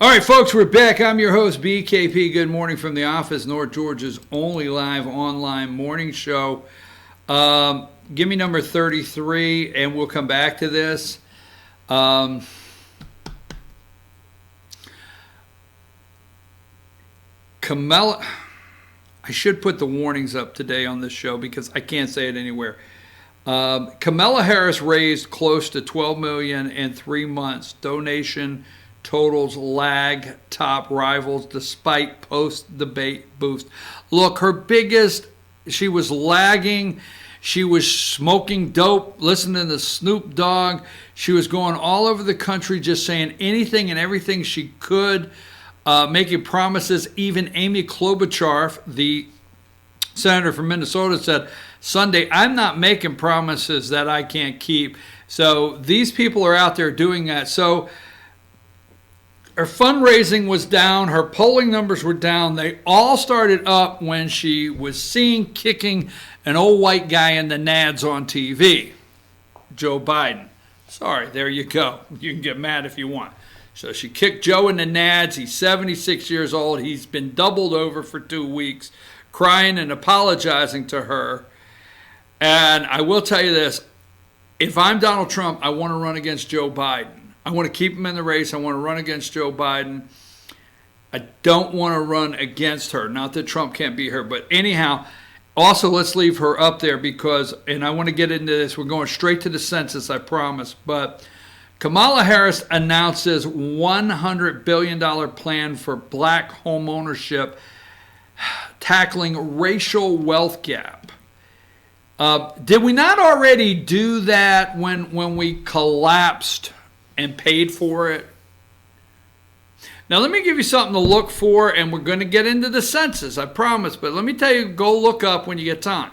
All right, folks, we're back. I'm your host, BKP. Good morning from the office, North Georgia's only live online morning show. Give me number 33, and we'll come back to this. Kamala, I should put the warnings up today on this show because I can't say it anywhere. Kamala Harris raised close to $12 million in 3 months. Donation totals lag top rivals despite post-debate boost. Look, she was lagging. She was smoking dope, listening to Snoop Dogg. She was going all over the country just saying anything and everything she could, making promises. Even Amy Klobuchar, the senator from Minnesota, said Sunday, I'm not making promises that I can't keep. So these people are out there doing that. So her fundraising was down. Her polling numbers were down. They all started up when she was seen kicking an old white guy in the nads on TV, Joe Biden. Sorry, there you go. You can get mad if you want. So she kicked Joe in the nads. He's 76 years old. He's been doubled over for 2 weeks, crying and apologizing to her. And I will tell you this. If I'm Donald Trump, I want to run against Joe Biden. I want to keep him in the race. I want to run against Joe Biden. I don't want to run against her. Not that Trump can't beat her. But anyhow, also let's leave her up there because, and I want to get into this, we're going straight to the census, I promise. But Kamala Harris announces $100 billion plan for black home ownership, tackling racial wealth gap. Did we not already do that when we collapsed and paid for it? Now, let me give you something to look for, and we're going to get into the census, I promise. But let me tell you, go look up when you get time.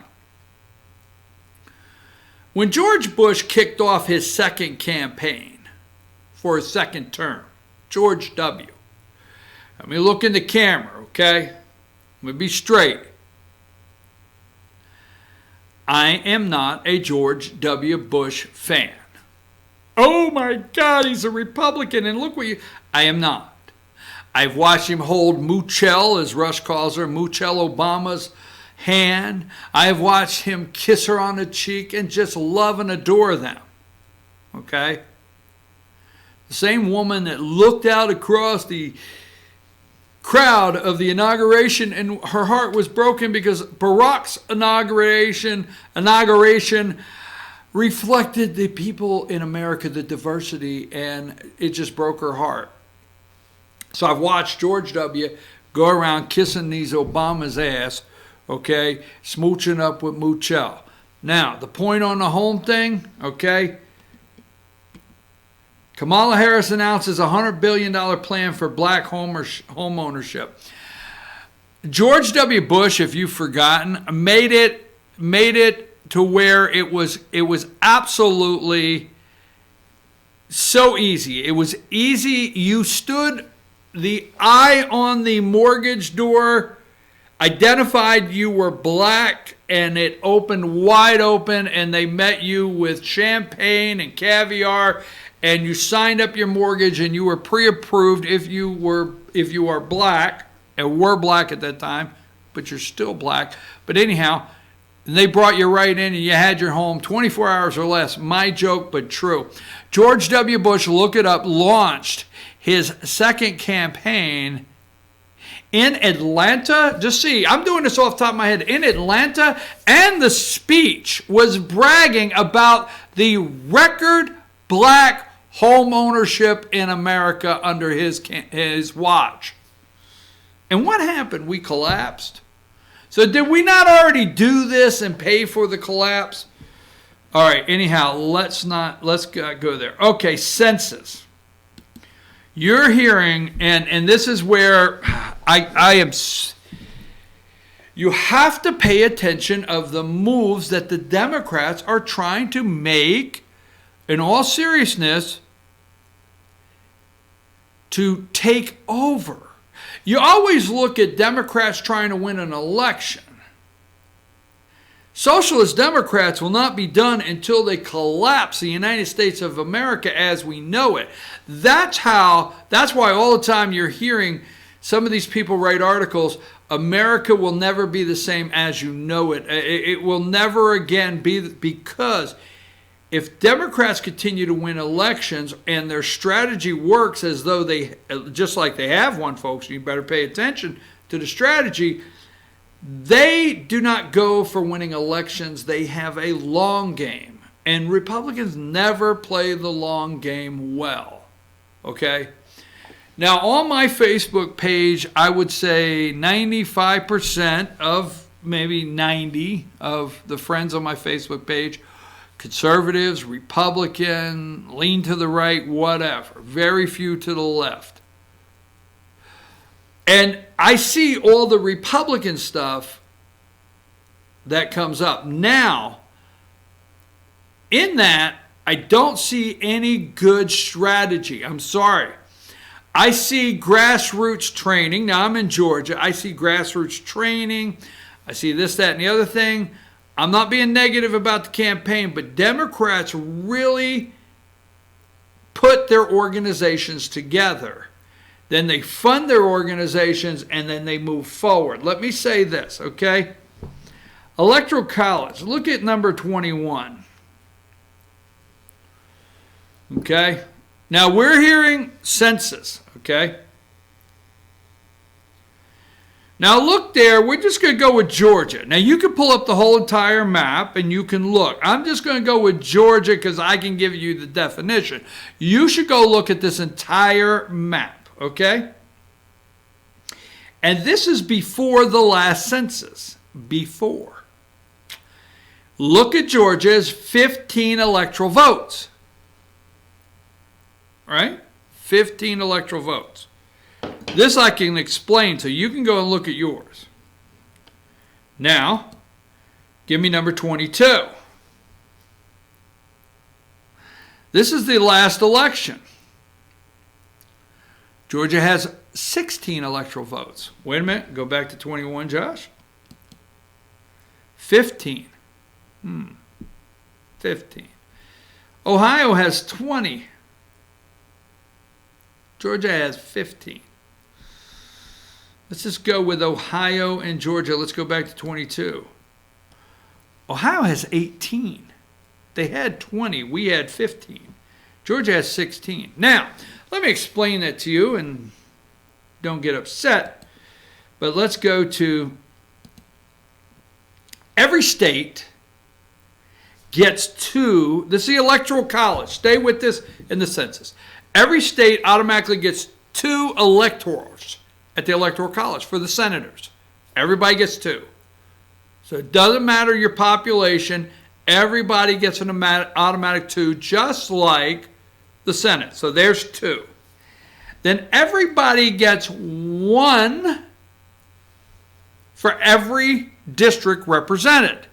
When George Bush kicked off his second campaign for his second term, George W. Let me look in the camera, okay? Let me be straight. I am not a George W. Bush fan. Oh my God, he's a Republican, and look what you... I am not. I've watched him hold Moochelle, as Rush calls her, Moochelle Obama's hand. I have watched him kiss her on the cheek and just love and adore them. Okay? The same woman that looked out across the crowd of the inauguration and her heart was broken because Barack's inauguration reflected the people in America, the diversity, and it just broke her heart. So I've watched George W. go around kissing these Obama's ass, okay, smooching up with Moochelle. Now, the point on the home thing, okay, Kamala Harris announces a $100 billion plan for black home ownership. George W. Bush, if you've forgotten, made it to where it was absolutely so easy. It was easy. You stood the eye on the mortgage door, identified you were black, and it opened wide open, and they met you with champagne and caviar, and you signed up your mortgage, and you were pre-approved if you are black, and were black at that time, but you're still black. But anyhow, and they brought you right in and you had your home 24 hours or less. My joke, but true. George W. Bush, look it up, launched his second campaign in Atlanta. Just see, I'm doing this off the top of my head. In Atlanta, and the speech was bragging about the record black home ownership in America under his watch. And what happened? We collapsed. So did we not already do this and pay for the collapse? All right, anyhow, let's go there. Okay, census. You're hearing, and this is where I am, you have to pay attention of the moves that the Democrats are trying to make, in all seriousness, to take over. You always look at Democrats trying to win an election. Socialist Democrats will not be done until they collapse the United States of America as we know it. That's why all the time you're hearing some of these people write articles, America will never be the same as you know it. It will never again be, because if Democrats continue to win elections and their strategy works as though they, just like they have won, folks, you better pay attention to the strategy. They do not go for winning elections. They have a long game. And Republicans never play the long game well. Okay? Now, on my Facebook page, I would say 95% of, maybe 90 of the friends on my Facebook page, conservatives, Republican, lean to the right, whatever. Very few to the left. And I see all the Republican stuff that comes up. Now, in that, I don't see any good strategy. I'm sorry. I see grassroots training. Now, I'm in Georgia. I see grassroots training. I see this, that, and the other thing. I'm not being negative about the campaign, but Democrats really put their organizations together. Then they fund their organizations, and then they move forward. Let me say this, okay? Electoral college. Look at number 21. Okay? Now, we're hearing census, okay? Now, look there. We're just going to go with Georgia. Now, you can pull up the whole entire map, and you can look. I'm just going to go with Georgia because I can give you the definition. You should go look at this entire map. Okay? And this is before the last census. Before. Look at Georgia's 15 electoral votes. Right? 15 electoral votes. This I can explain, so you can go and look at yours. Now, give me number 22. This is the last election. Georgia has 16 electoral votes. Wait a minute. Go back to 21, Josh. 15. 15. Ohio has 20. Georgia has 15. Let's just go with Ohio and Georgia. Let's go back to 22. Ohio has 18. They had 20. We had 15. Georgia has 16. Now, let me explain that to you, and don't get upset. But let's go to every state gets two. This is the electoral college. Stay with this in the census. Every state automatically gets two electors at the electoral college for the senators. Everybody gets two. So it doesn't matter your population. Everybody gets an automatic two, just like the Senate. So there's two. Then everybody gets one for every district represented.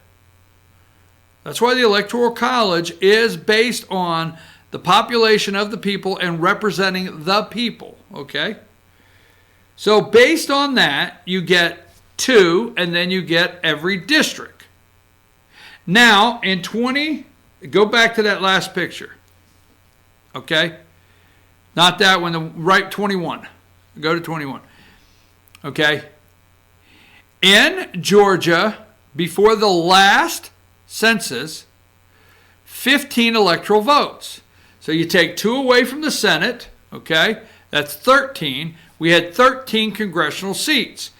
That's why the Electoral College is based on the population of the people and representing the people. Okay? So based on that, you get two, and then you get every district. Now, in 20, go back to that last picture. Okay? Not that one, the right 21. Go to 21. Okay? In Georgia, before the last census, 15 electoral votes. So you take two away from the Senate, okay? That's 13. We had 13 congressional seats.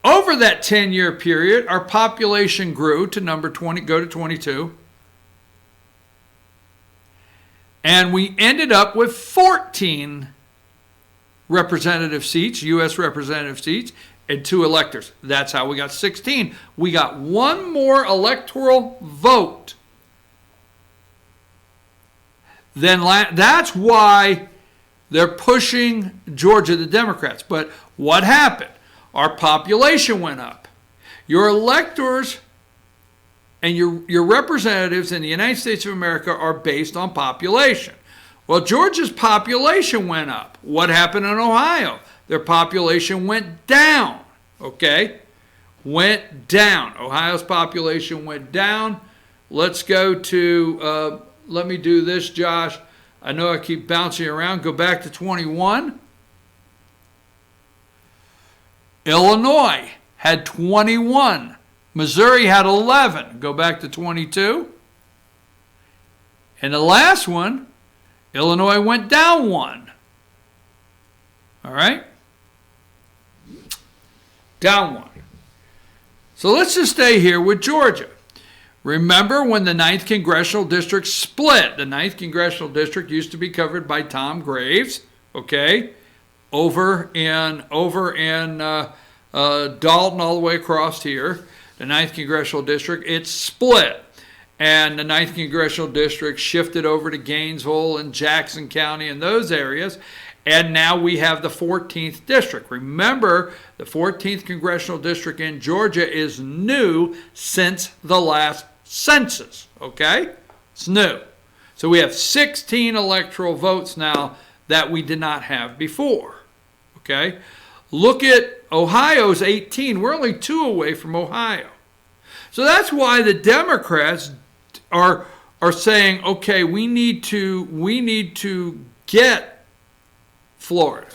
Over that 10-year period, our population grew to number 20, go to 22. And we ended up with 14 representative seats, U.S. representative seats, and two electors. That's how we got 16. We got one more electoral vote. Then that's why they're pushing Georgia, the Democrats. But what happened? Our population went up. Your electors and your representatives in the United States of America are based on population. Well, Georgia's population went up. What happened in Ohio? Their population went down. Okay? went down. Ohio's population went down. Let's go to, let me do this, Josh. I know I keep bouncing around. Go back to 21. Illinois had 21. Missouri had 11. Go back to 22. And the last one, Illinois went down 1. All right? Down 1. So let's just stay here with Georgia. Remember when the 9th Congressional District split? The 9th Congressional District used to be covered by Tom Graves, okay? Over in Dalton all the way across here, the 9th Congressional District, it split. And the 9th Congressional District shifted over to Gainesville and Jackson County and those areas. And now we have the 14th District. Remember, the 14th Congressional District in Georgia is new since the last census, okay? It's new. So we have 16 electoral votes now that we did not have before, okay? Look at Ohio's 18. We're only 2 away from Ohio. So that's why the Democrats are saying, okay, we need to get Florida.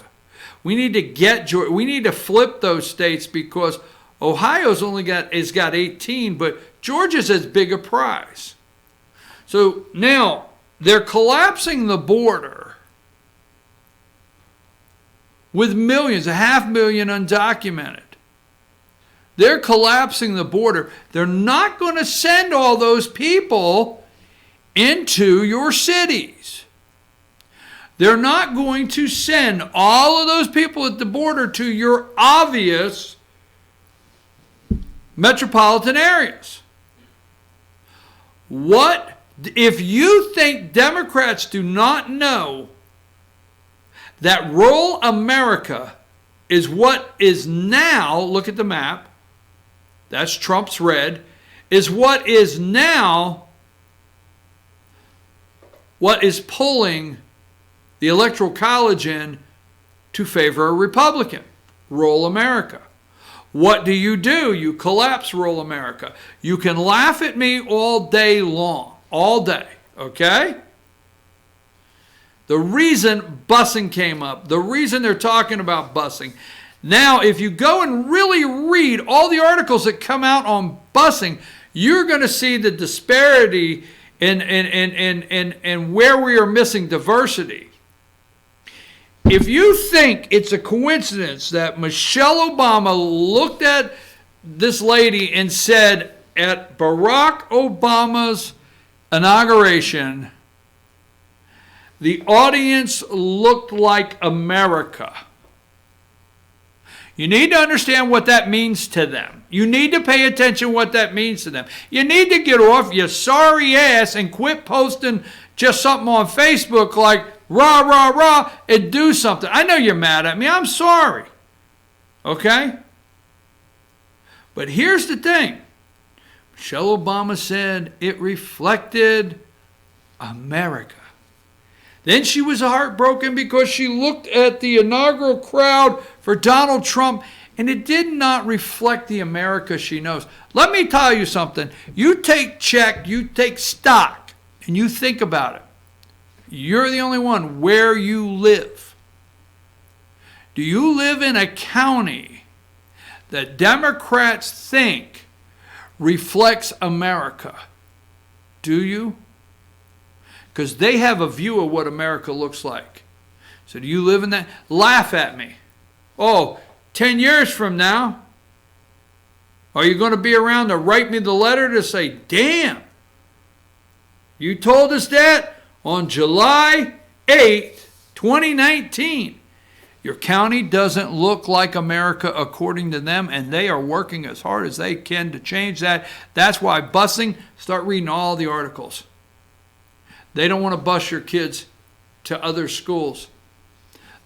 We need to get Georgia. We need to flip those states because Ohio's has got 18, but Georgia's as big a prize. So now they're collapsing the border with millions, 500,000 undocumented. They're collapsing the border. They're not going to send all those people into your cities. They're not going to send all of those people at the border to your obvious metropolitan areas. What if you think Democrats do not know that rural America is what is now, look at the map, that's Trump's red, is what is now what is pulling the Electoral College in to favor a Republican, rural America. What do? You collapse rural America. You can laugh at me all day long, all day, okay? The reason busing came up, the reason they're talking about busing. Now, if you go and really read all the articles that come out on busing, you're going to see the disparity in where we are missing diversity. If you think it's a coincidence that Michelle Obama looked at this lady and said at Barack Obama's inauguration, the audience looked like America. You need to understand what that means to them. You need to pay attention what that means to them. You need to get off your sorry ass and quit posting just something on Facebook like rah, rah, rah, and do something. I know you're mad at me. I'm sorry. Okay? But here's the thing. Michelle Obama said it reflected America. Then she was heartbroken because she looked at the inaugural crowd for Donald Trump and it did not reflect the America she knows. Let me tell you something. You take stock, and you think about it. You're the only one where you live. Do you live in a county that Democrats think reflects America? Do you? Because they have a view of what America looks like. So do you live in that? Laugh at me. Oh, 10 years from now, are you going to be around to write me the letter to say, damn, you told us that on July 8th, 2019. Your county doesn't look like America according to them, and they are working as hard as they can to change that. That's why busing, start reading all the articles. They don't want to bus your kids to other schools.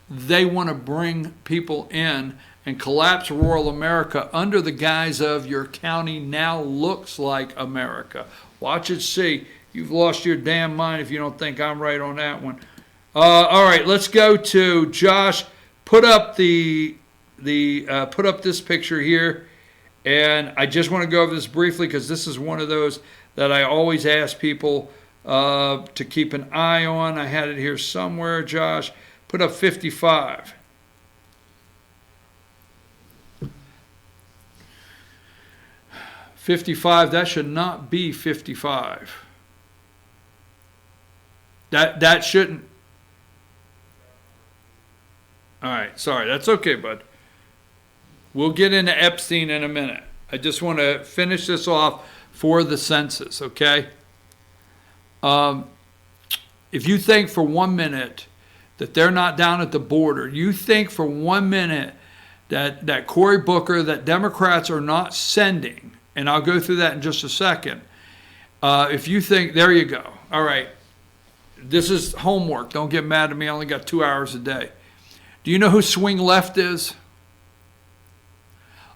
They want to bring people in and collapse rural America under the guise of your county now looks like America. Watch it see. You've lost your damn mind if you don't think I'm right on that one. All right, let's go to Josh. Put up put up this picture here, And I just want to go over this briefly because this is one of those that I always ask people to keep an eye on. I had it here somewhere, Josh. Put up 55. That should not be 55. That shouldn't. All right, sorry. That's okay, bud. We'll get into Epstein in a minute. I just want to finish this off for the census, okay? If you think for 1 minute that they're not down at the border, you think for 1 minute that Cory Booker, that Democrats are not sending, and I'll go through that in just a second. If you think, there you go. All right. This is homework. Don't get mad at me. I only got 2 hours a day. Do you know who Swing Left is?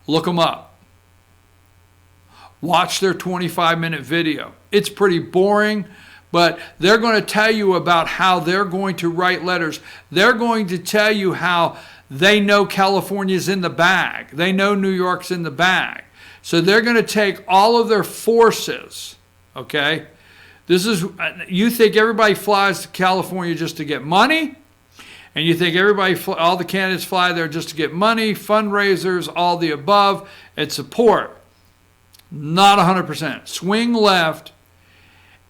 Look them up. Watch their 25-minute video. It's pretty boring, but they're going to tell you about how they're going to write letters. They're going to tell you how they know California's in the bag. They know New York's in the bag. So they're going to take all of their forces, okay? You think everybody flies to California just to get money? And you think all the candidates fly there just to get money, fundraisers, all the above, and support. Not 100%. Swing Left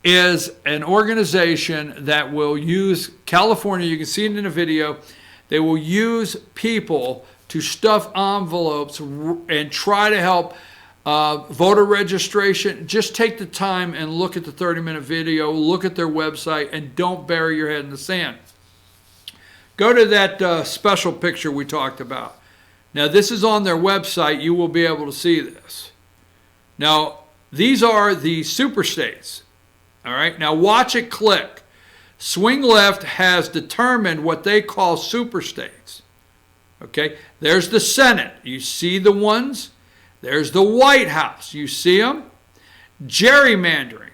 is an organization that will use California. You can see it in a video. They will use people to stuff envelopes and try to help voter registration. Just take the time and look at the 30-minute video, look at their website, and don't bury your head in the sand. Go to that special picture we talked about. Now, this is on their website. You will be able to see this. Now, these are the super states. All right. Now, watch it click. Swing Left has determined what they call super states. Okay. There's the Senate. You see the ones. There's the White House. You see them? Gerrymandering.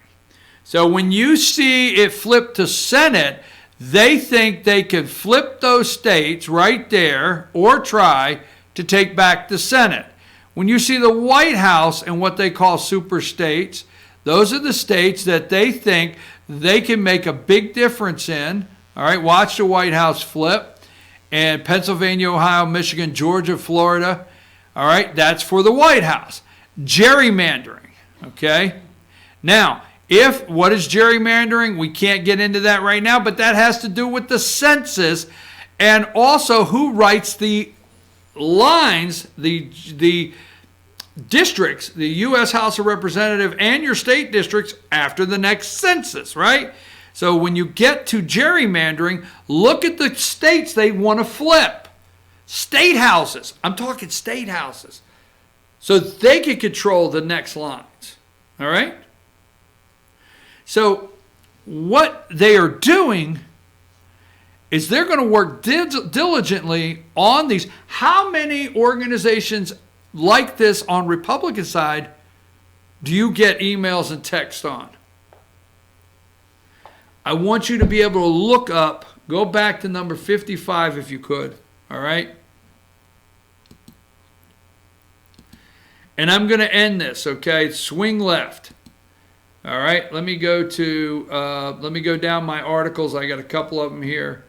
So when you see it flip to Senate, they think they can flip those states right there or try to take back the Senate. When you see the White House and what they call super states, those are the states that they think they can make a big difference in. All right, watch the White House flip. And Pennsylvania, Ohio, Michigan, Georgia, Florida. All right, that's for the White House. Gerrymandering, okay? Now, what is gerrymandering? We can't get into that right now, but that has to do with the census and also who writes the lines, the districts, the U.S. House of Representatives and your state districts after the next census, right? So when you get to gerrymandering, look at the states they want to flip. State houses. I'm talking state houses. So they can control the next lines. All right? So what they are doing is they're going to work diligently on these. How many organizations like this on Republican side do you get emails and text on? I want you to be able to look up, go back to number 55 if you could, all right? And I'm going to end this, okay? Swing Left. All right, let me go down my articles. I got a couple of them here.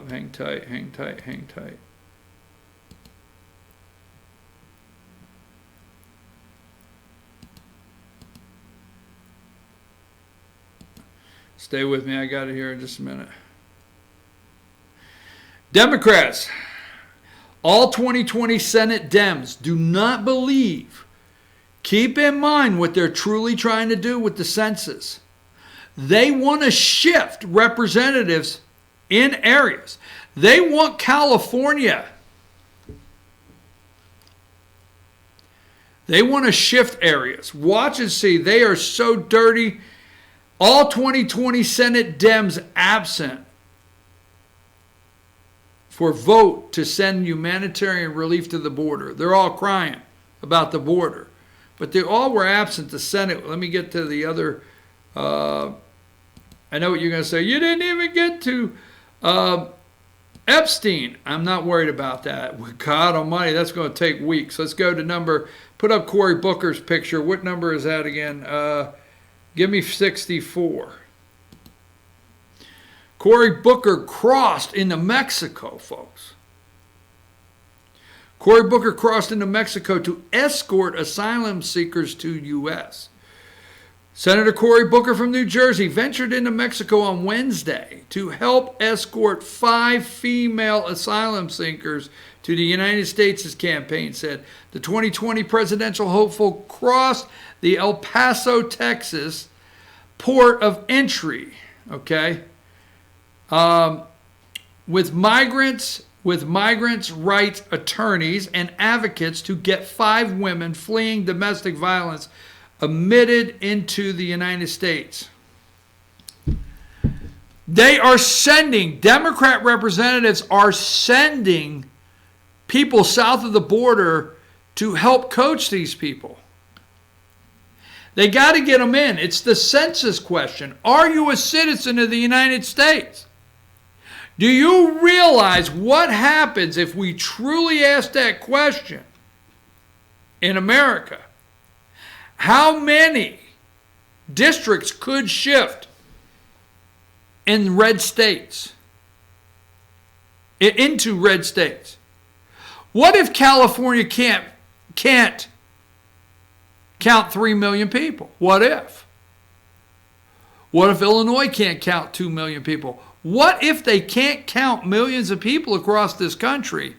Hang tight. Stay with me. I got it here in just a minute. Democrats, all 2020 Senate Dems do not believe. Keep in mind what they're truly trying to do with the census. They want to shift representatives in areas. They want California. They want to shift areas. Watch and see. They are so dirty. All 2020 Senate Dems absent for vote to send humanitarian relief to the border. They're all crying about the border. But they all were absent the Senate. Let me get to the other. I know what you're going to say. You didn't even get to Epstein, I'm not worried about that. God almighty, that's going to take weeks. Let's go to put up Cory Booker's picture. What number is that again? Give me 64. Cory Booker crossed into Mexico, folks. Cory Booker crossed into Mexico to escort asylum seekers to U.S. Senator Cory Booker from New Jersey ventured into Mexico on Wednesday to help escort 5 female asylum seekers to the United States, his campaign said. The 2020 presidential hopeful crossed the El Paso, Texas port of entry, okay, with migrants' rights attorneys and advocates to get 5 women fleeing domestic violence admitted into the United States. They are sending, Democrat representatives are sending people south of the border to help coach these people. They got to get them in. It's the census question. Are you a citizen of the United States? Do you realize what happens if we truly ask that question in America? How many districts could shift in red states, into red states? What if California can't count 3 million people? What if? What if Illinois can't count 2 million people? What if they can't count millions of people across this country?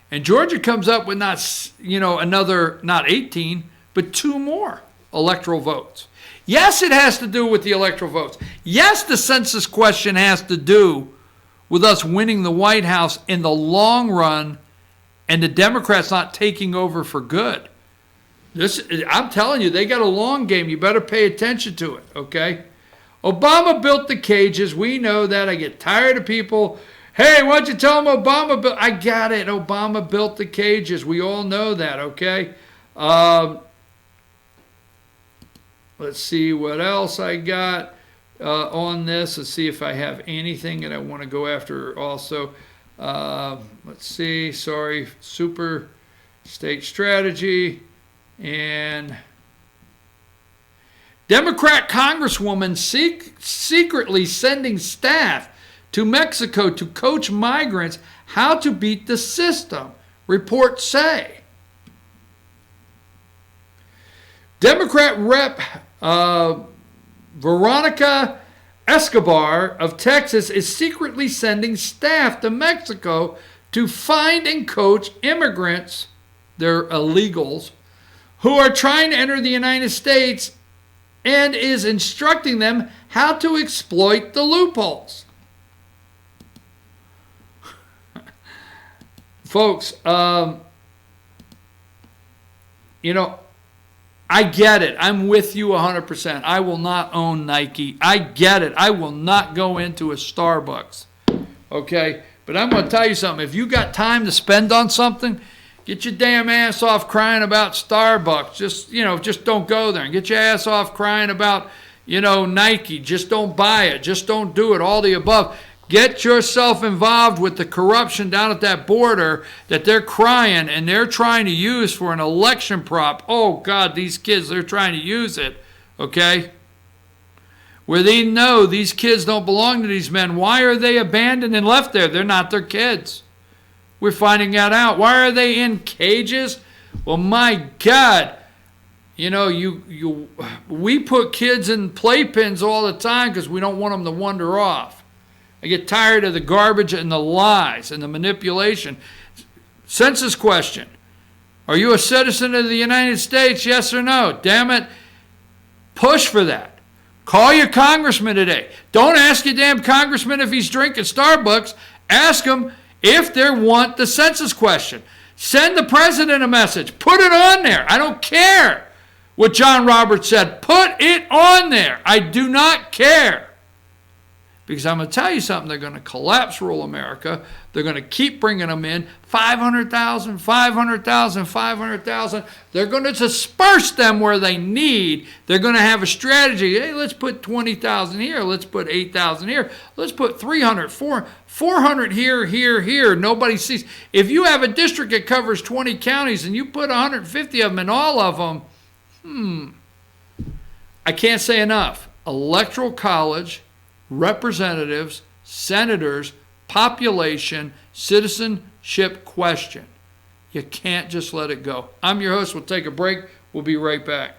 And Georgia comes up with not 18, but 2 more electoral votes. Yes, it has to do with the electoral votes. Yes, the census question has to do with us winning the White House in the long run and the Democrats not taking over for good. I'm telling you, they got a long game. You better pay attention to it, okay? Obama built the cages. We know that. I get tired of people. Hey, why don't you tell them Obama built? I got it. Obama built the cages. We all know that, okay? Let's see what else I got on this. Let's see if I have anything that I want to go after also. Let's see. Sorry. Super state strategy. And Democrat Congresswoman secretly sending staff to Mexico to coach migrants how to beat the system, reports say. Democrat Rep Veronica Escobar of Texas is secretly sending staff to Mexico to find and coach immigrants, they're illegals, who are trying to enter the United States, and is instructing them how to exploit the loopholes. Folks, I get it. I'm with you 100%. I will not own Nike. I get it. I will not go into a Starbucks. Okay? But I'm going to tell you something. If you got time to spend on something, get your damn ass off crying about Starbucks. Just don't go there. And get your ass off crying about, Nike. Just don't buy it. Just don't do it. All the above. Get yourself involved with the corruption down at that border that they're crying and they're trying to use for an election prop. Oh, God, these kids, they're trying to use it, okay? Where they know these kids don't belong to these men. Why are they abandoned and left there? They're not their kids. We're finding that out. Why are they in cages? Well, my God, we put kids in playpens all the time because we don't want them to wander off. I get tired of the garbage and the lies and the manipulation. Census question. Are you a citizen of the United States? Yes or no? Damn it. Push for that. Call your congressman today. Don't ask your damn congressman if he's drinking Starbucks. Ask him if they want the census question. Send the president a message. Put it on there. I don't care what John Roberts said. Put it on there. I do not care. Because I'm going to tell you something, they're going to collapse rural America. They're going to keep bringing them in, 500,000, 500,000, 500,000. They're going to disperse them where they need. They're going to have a strategy. Hey, let's put 20,000 here. Let's put 8,000 here. Let's put 300, 400 here, here, here. Nobody sees. If you have a district that covers 20 counties and you put 150 of them in all of them, I can't say enough. Electoral college, representatives, senators, population, citizenship question. You can't just let it go. I'm your host. We'll take a break. We'll be right back.